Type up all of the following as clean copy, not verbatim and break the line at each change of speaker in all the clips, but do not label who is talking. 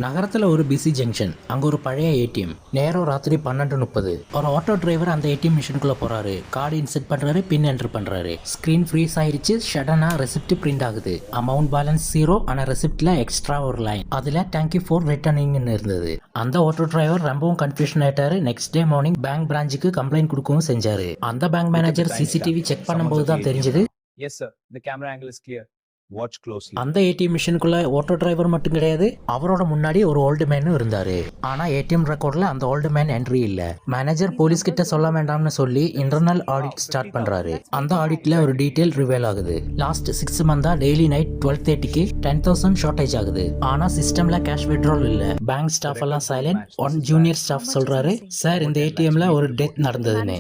நகரத்தில் ஒரு busy junction. அங்கே ஒரு பழைய ஏடிஎம். நேரம் ராத்திரி 12:30. ஒரு ஆட்டோ டிரைவர் அந்த ஏடிஎம் மிஷினுக்குள்ளே போகிறாரு. கார்டு இன்செர்ட் பண்ணுறாரு, பின் என்ட்ரு பண்ணுறாரு. ஸ்க்ரீன் ஃப்ரீஸ் ஆயிடுச்சு. சடனாக ரெசிப்ட் பிரிண்ட் ஆகுது. அமௌண்ட் பேலன்ஸ் 0, ஆனால் ரெசிப்டில் எக்ஸ்ட்ரா ஒரு லைன். அதில் தேங்க்யூ ஃபார் ரிட்டர்னிங்னு இருந்தது. அந்த ஆட்டோ டிரைவர் ரொம்பவும் கன்ஃபியூஷன் ஆயிட்டாரு. நெக்ஸ்ட் டே மார்னிங் பேங்க் பிரான்ச்சுக்கு கம்ப்ளைண்ட் கொடுக்கவும் செஞ்சாரு. அந்த பேங்க் மேனேஜர் சிசிடிவி செக் பண்ணும்போது தான் தெரிஞ்சது.
Yes, sir. The camera angle is clear. Watch closely.
அந்த ஏடிஎம் மிஷினுக்குள்ள ஆட்டோ டிரைவர் மட்டும் கிடையாது, அவரோட முன்னாடி ஒரு ஓல்டு மேனும் இருந்தாரு. ஆனா ஏடிஎம் ரெக்கார்ட்ல அந்த ஓல்டு மேன் என்ட்ரி இல்ல. மேனேஜர் போலீஸ் கிட்ட சொல்ல வேண்டாம்னு சொல்லி இன்டர்னல் ஆடிட் ஸ்டார்ட் பண்றாரு. அந்த ஆடிட்ல ஒரு டீடைல் ரிவீல் ஆகுது. லாஸ்ட் 6 மந்தா டெய்லி நைட் 12:30க்கு 10,000 ஷார்டேஜ் ஆகுது. ஆனா சிஸ்டம்ல கேஷ் வித்ட்ரால் இல்ல. பேங்க் ஸ்டாஃப் எல்லாம் சைலண்ட். ஒன் ஜூனியர் ஸ்டாஃப் சொல்றாரு, சார் இந்த ஏடிஎம்ல ஒரு டெத் நடந்ததுன்னு.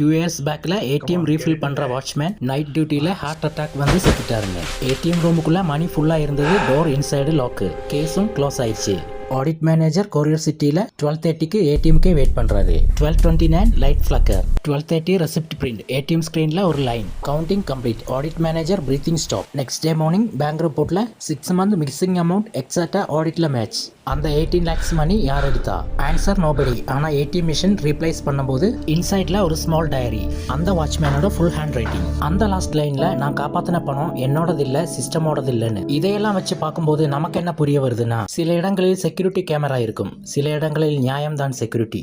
2 years பேக்ல ஏடிஎம் ரீஃபில் பண்ற வாட்ச்மேன் நைட் டியூட்டில ஹார்ட் அட்டாக் வந்து செத்துட்டாரு. ஏடிஎம் ரூமுக்குள்ள மணி ஃபுல்லா இருந்தது. Door inside lock. கேஸும் க்ளோஸ் ஆயிடுச்சு. ஆடிட் மேனேஜர் கொரியர் சிட்டில 12:30க்கு ஏடிஎம்கே வெயிட் பண்றாரு. 12:29 லைட் ஃபிளக்கர். 12:30 receipt print. ஏடிஎம் ஸ்கிரீன்ல ஒரு line. Counting complete. Audit manager breathing stop. Next day morning bank ரிப்போர்ட்ல 6 மந்த் மிக்சிங் அமௌண்ட் எக்ஸாக்டா ஆடிட்ல மேட்ச். அந்த 18 lakhs மணி யார் எடுத்தா? Answer nobody. ஆனா ஏடிஎம் மிஷின் ரீப்ளேஸ் பண்ணும்போது இன்சைட்ல ஒரு ஸ்மால் டைரி. அந்த வாட்ச்மேனோட ஃபுல் ஹேண்ட் ரைட்டிங். அந்த லாஸ்ட் லைன்ல நான் காப்பாத்தின பணம் என்னோடது இல்ல, சிஸ்டமோடது இல்லைன்னு. இதையெல்லாம் வச்சு பார்க்கும்போது நமக்கு என்ன புரிய வருதுன்னா, சில இடங்களில் செக்யூரிட்டி கேமரா இருக்கும், சில இடங்களில் நியாயம்தான் செக்யூரிட்டி.